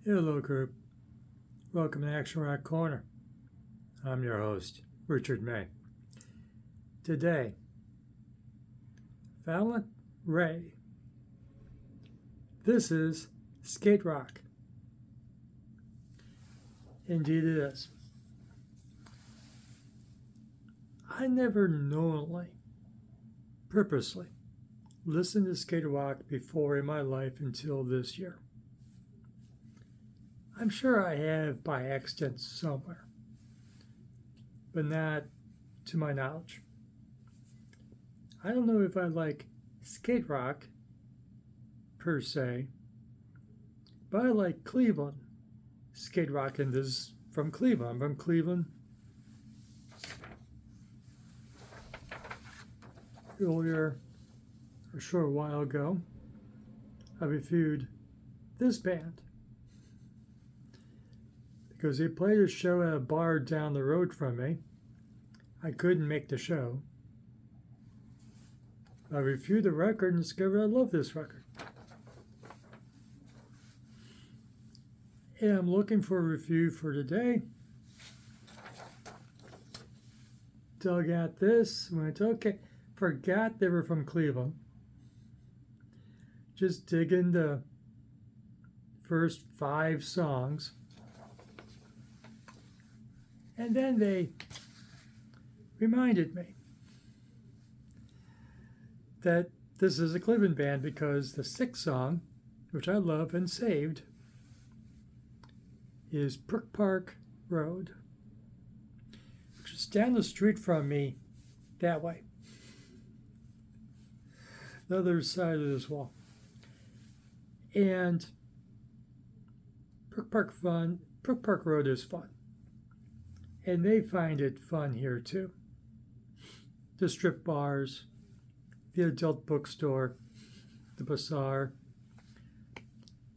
Hello, group. Welcome to Action Rock Corner. I'm your host, Richard May. Today, Valiant Ray. This is skate rock. Indeed, it is. I never knowingly, purposely, listened to skate rock before in my life until this year. I'm sure I have by accident somewhere, but not to my knowledge. I don't know if I like skate rock per se, but I like Cleveland skate rock, and this is from Cleveland. I'm from Cleveland. Earlier, a short while ago, I reviewed this band because they played a show at a bar down the road from me. I couldn't make the show. I reviewed the record and discovered I love this record. And I'm looking for a review for today. Dug at this, went, okay, forgot they were from Cleveland. Just digging the first 5 songs. And then they reminded me that this is a Cleveland band because the 6th song, which I love and saved, is Brook Park Road, which is down the street from me that way, the other side of this wall. And Brook Park Road is fun. And they find it fun here too. The strip bars, the adult bookstore, the bazaar,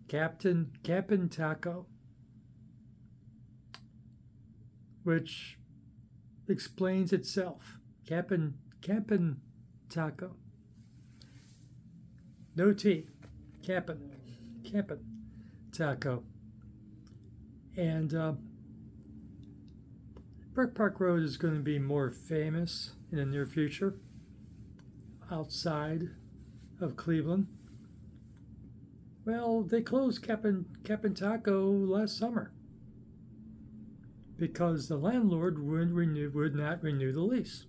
Captain Taco, which explains itself. Cap'n Taco. No T. Cap'n Taco. And Brook Park Road is going to be more famous in the near future outside of Cleveland. Well, they closed Cap'n Taco last summer because the landlord would not renew the lease.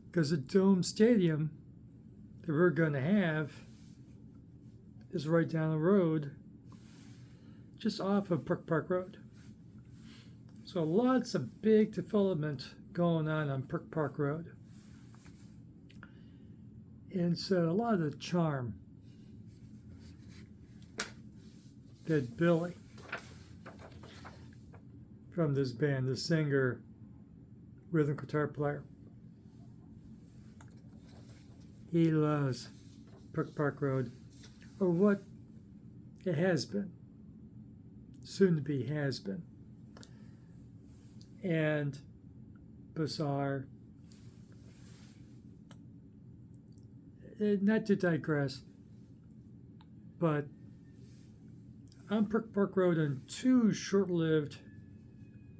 Because the Dome Stadium that we're going to have is right down the road, just off of Brook Park Road. So lots of big development going on Brook Park Road. And so a lot of the charm that Billy from this band, the singer, rhythm guitar player, he loves Brook Park Road, or what it has been, soon to be has been. And Bazaar. Not to digress, but on Brook Park Road on 2 short-lived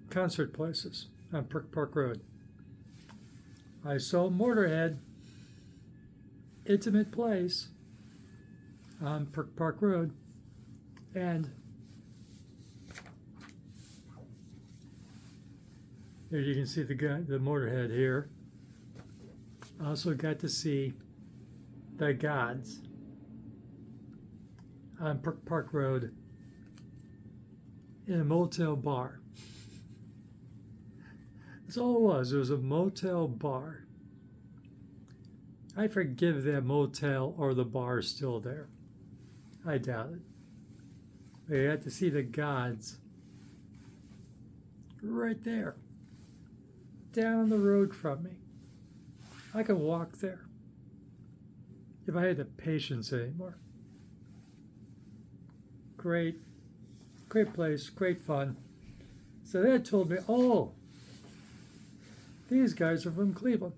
concert places on Brook Park Road. I saw Motorhead, intimate place on Brook Park Road, and there you can see the Motorhead here. I also got to see the Gods on Brook Park Road in a motel bar. That's all it was. It was a motel bar. I forgive that motel or the bar is still there. I doubt it. But you had to see the Gods right there, down the road from me. I could walk there if I had the patience anymore. Great place, great fun. So that told me, oh, these guys are from Cleveland.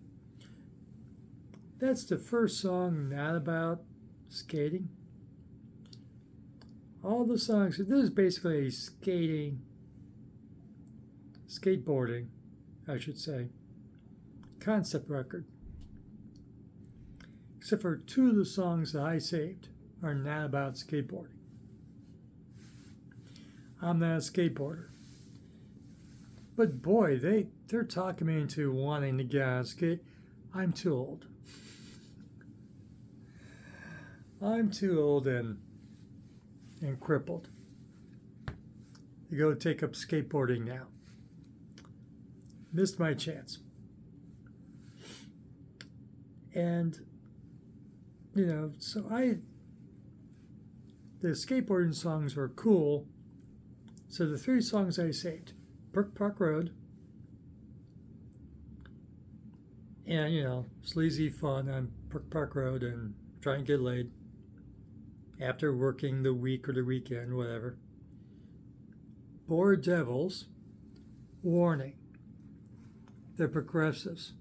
That's the first song not about skating. all the songs. This is basically a skateboarding, I should say, concept record. Except for two of the songs that I saved are not about skateboarding. I'm not a skateboarder. But boy, they're talking me into wanting to get on a skate. I'm too old. I'm too old and crippled to go take up skateboarding now. Missed my chance. And, so the skateboarding songs were cool. So the three songs I saved, Brook Park Road, and, sleazy fun on Brook Park Road and trying to get laid after working the week or the weekend, whatever. Poor Devils, warning. They're progressives.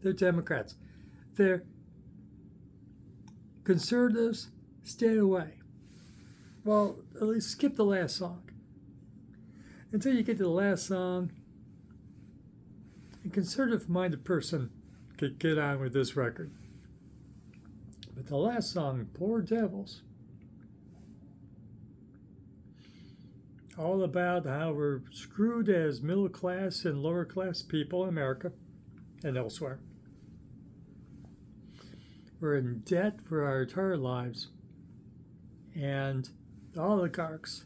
They're Democrats. They're conservatives, stay away. Well, at least skip the last song. Until you get to the last song, a conservative-minded person could get on with this record. But the last song, Poor Devils, all about how we're screwed as middle class and lower class people in America and elsewhere. We're in debt for our entire lives, and the oligarchs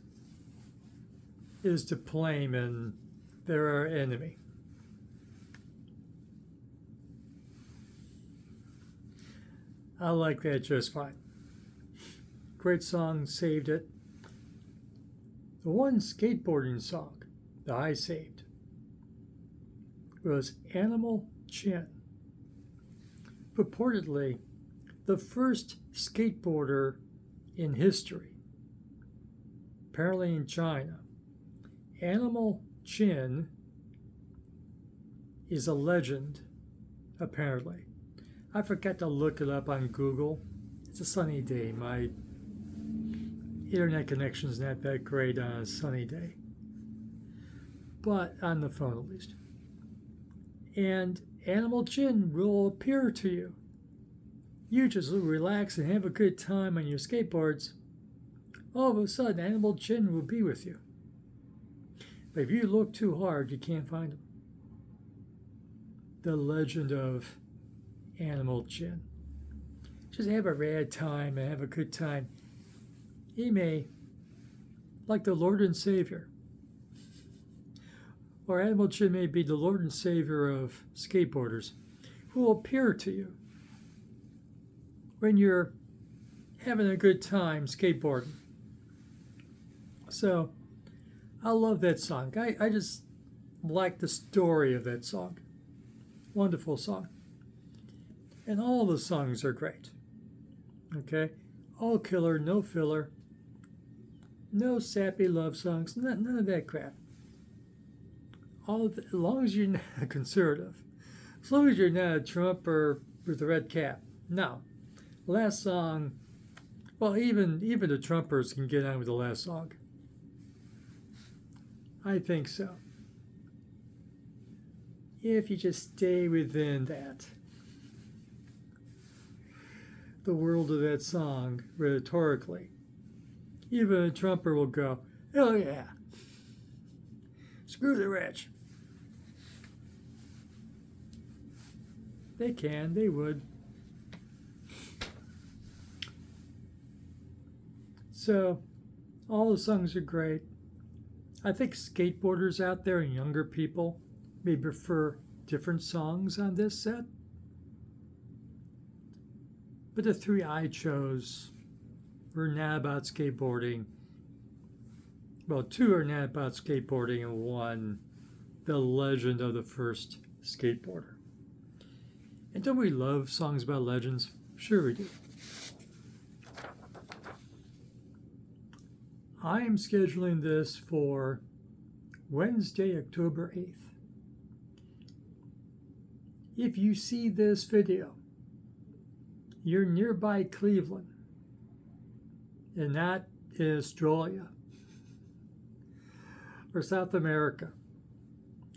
is to blame, and they're our enemy. I like that just fine. Great song, saved it. The one skateboarding song that I saved was Animal Chin. Purportedly, the first skateboarder in history, apparently in China. Animal Chin is a legend, apparently. I forgot to look it up on Google. It's a sunny day. My internet connection's not that great on a sunny day, but on the phone at least. And Animal Chin will appear to you. You just relax and have a good time on your skateboards. All of a sudden, Animal Chin will be with you. But if you look too hard, you can't find him. The legend of Animal Chin. Just have a rad time and have a good time. He may, like the Lord and Savior, or Animal Chin may be the Lord and Savior of skateboarders, who will appear to you when you're having a good time skateboarding. So, I love that song. I just like the story of that song. Wonderful song. And all the songs are great. Okay? All killer, no filler. No sappy love songs. None of that crap. As long as you're not a conservative. As long as you're not a Trumper with a red cap. No. Last song, well, even the Trumpers can get on with the last song. I think so. If you just stay within the world of that song, rhetorically, even a Trumper will go, hell yeah, screw the rich. They can, they would. So, all the songs are great. I think skateboarders out there and younger people may prefer different songs on this set. But the three I chose were not about skateboarding. Well, two are not about skateboarding, and one, the legend of the first skateboarder. And don't we love songs about legends? Sure we do. I am scheduling this for Wednesday, October 8th. If you see this video, you're nearby Cleveland and not in Australia or South America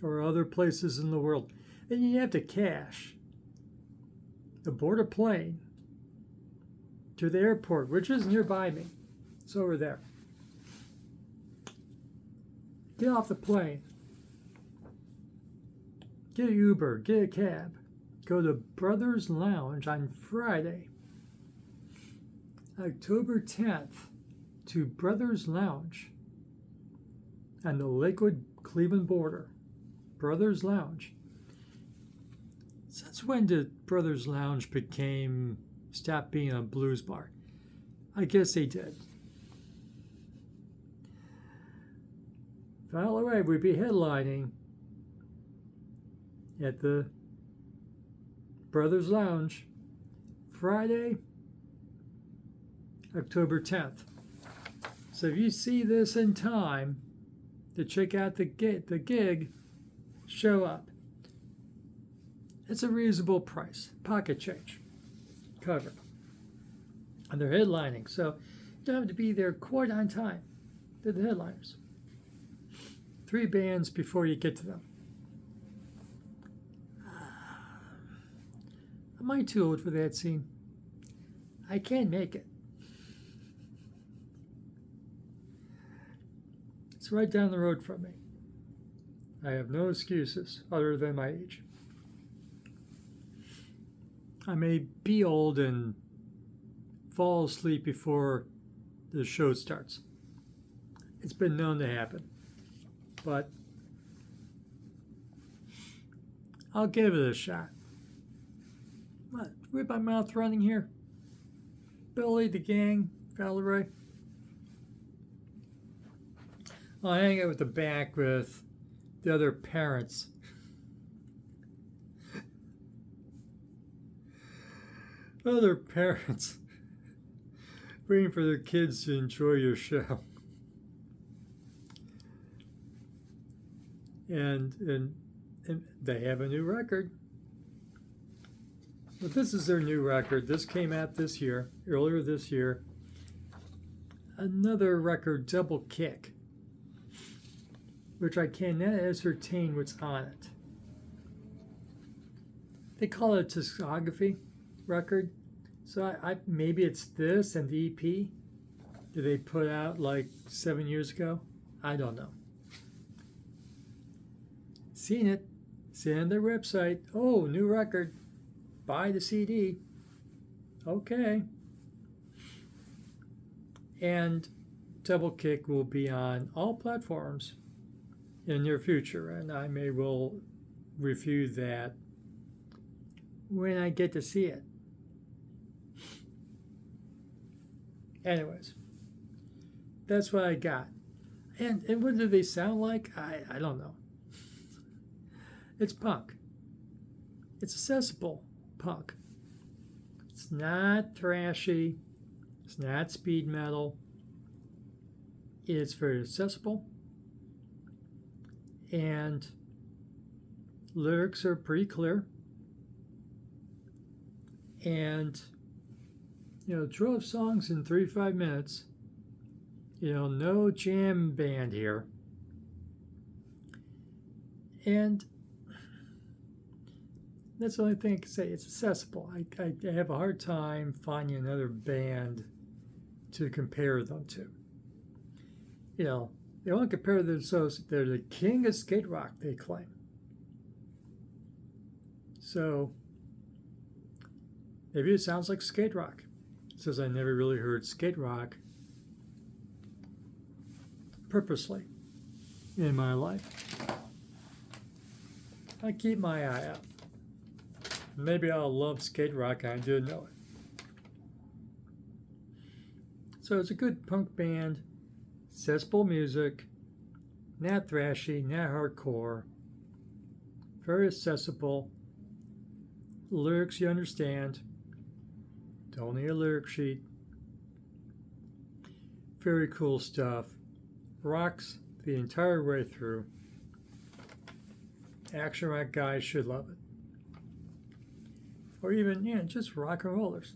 or other places in the world, and you have to cash to board a plane to the airport, which is nearby me. It's over there. Get off the plane. Get an Uber, get a cab. Go to Brothers Lounge on Friday, October 10th, to Brothers Lounge on the Lakewood Cleveland border. Brothers Lounge. Since when did Brothers Lounge stop being a blues bar? I guess they did. By the way, we'd be headlining at the Brothers Lounge Friday, October 10th. So if you see this in time to check out the gig, show up. It's a reasonable price, pocket change, covered. And they're headlining, so you don't have to be there quite on time. They're the headliners. 3 bands before you get to them. Am I too old for that scene? I can't make it. It's right down the road from me. I have no excuses other than my age. I may be old and fall asleep before the show starts. It's been known to happen. But I'll give it a shot. What? With my mouth running here? Billy, the gang, Valerie. I'll hang out with the back with the other parents. Other parents waiting for their kids to enjoy your show. And they have a new record. But this is their new record. This came out this year, earlier this year. Another record, Double Kick, which I cannot ascertain what's on it. They call it a discography record. So I maybe it's this and the EP that they put out like 7 years ago. I don't know. Seen it on their website. Oh, new record. Buy the CD. Okay. And Double Kick will be on all platforms in the near future, and I may well review that when I get to see it. Anyways, that's what I got. And what do they sound like? I don't know. It's punk. It's accessible punk. It's not thrashy. It's not speed metal. It's very accessible. And lyrics are pretty clear. And 12 songs in 35 minutes. No jam band here. And that's the only thing I can say. It's accessible. I have a hard time finding another band to compare them to. They only compare themselves. They're the king of skate rock, they claim. So maybe it sounds like skate rock. It says I never really heard skate rock purposely in my life. I keep my eye out. Maybe I'll love skate rock. I didn't know it. So it's a good punk band, accessible music, not thrashy, not hardcore, very accessible. Lyrics you understand. Don't need a lyric sheet. Very cool stuff. Rocks the entire way through. Action rock guys should love it. Or even, just rock and rollers.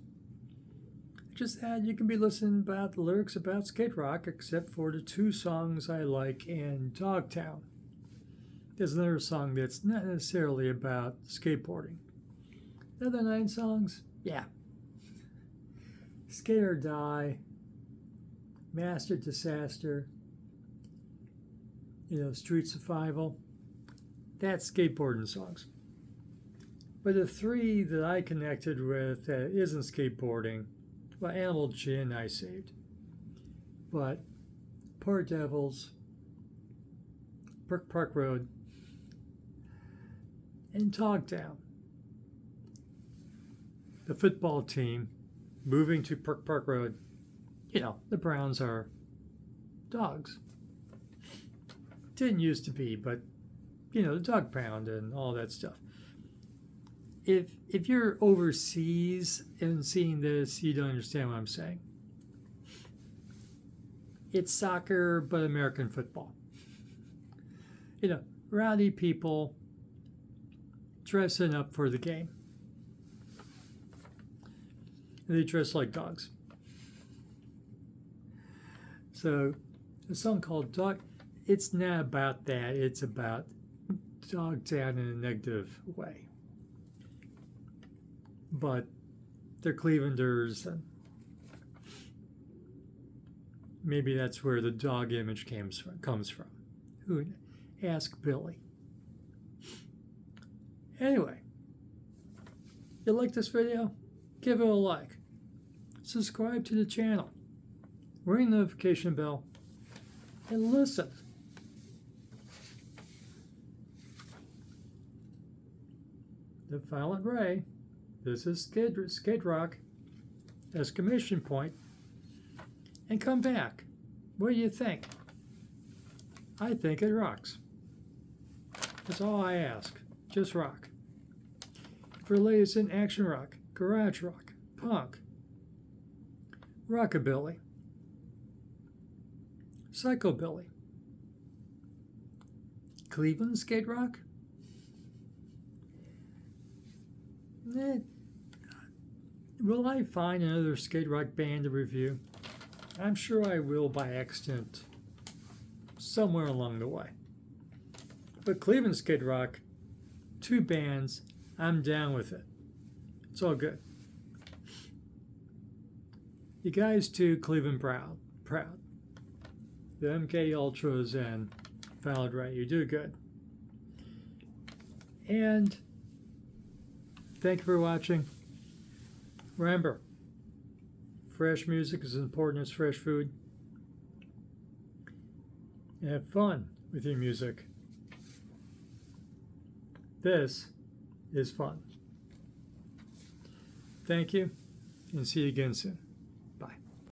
Just add you can be listening about the lyrics about skate rock, except for the two songs I like in Dogtown. There's another song that's not necessarily about skateboarding. The other 9 songs, yeah. Skate or Die, Master Disaster, Street Survival. That's skateboarding songs. But the 3 that I connected with that isn't skateboarding, well, Animal Gin I saved. But Poor Devils, Brook Park Road, and Dogtown. The football team moving to Brook Park Road. The Browns are dogs. Didn't used to be, but the dog pound and all that stuff. If you're overseas and seeing this, you don't understand what I'm saying. It's soccer, but American football. Rowdy people dressing up for the game. And they dress like dogs. So, a song called Dog, it's not about that. It's about Dogtown in a negative way. But they're Clevelanders, and maybe that's where the dog image comes from. Who? Ask Billy. Anyway, you like this video? Give it a like. Subscribe to the channel. Ring the notification bell. And listen. The Violet Ray. This is Skate Rock. Exclamation point. And come back. What do you think? I think it rocks. That's all I ask. Just rock. For latest in action rock, garage rock, punk, rockabilly, psychobilly, Cleveland skate rock. Will I find another skate rock band to review? I'm sure I will by accident somewhere along the way. But Cleveland skate rock, 2 bands, I'm down with it. It's all good. You guys too, Cleveland proud. The MK Ultras and Violet Ray, you do good. And thank you for watching. Remember, fresh music is as important as fresh food. And have fun with your music. This is fun. Thank you, and see you again soon.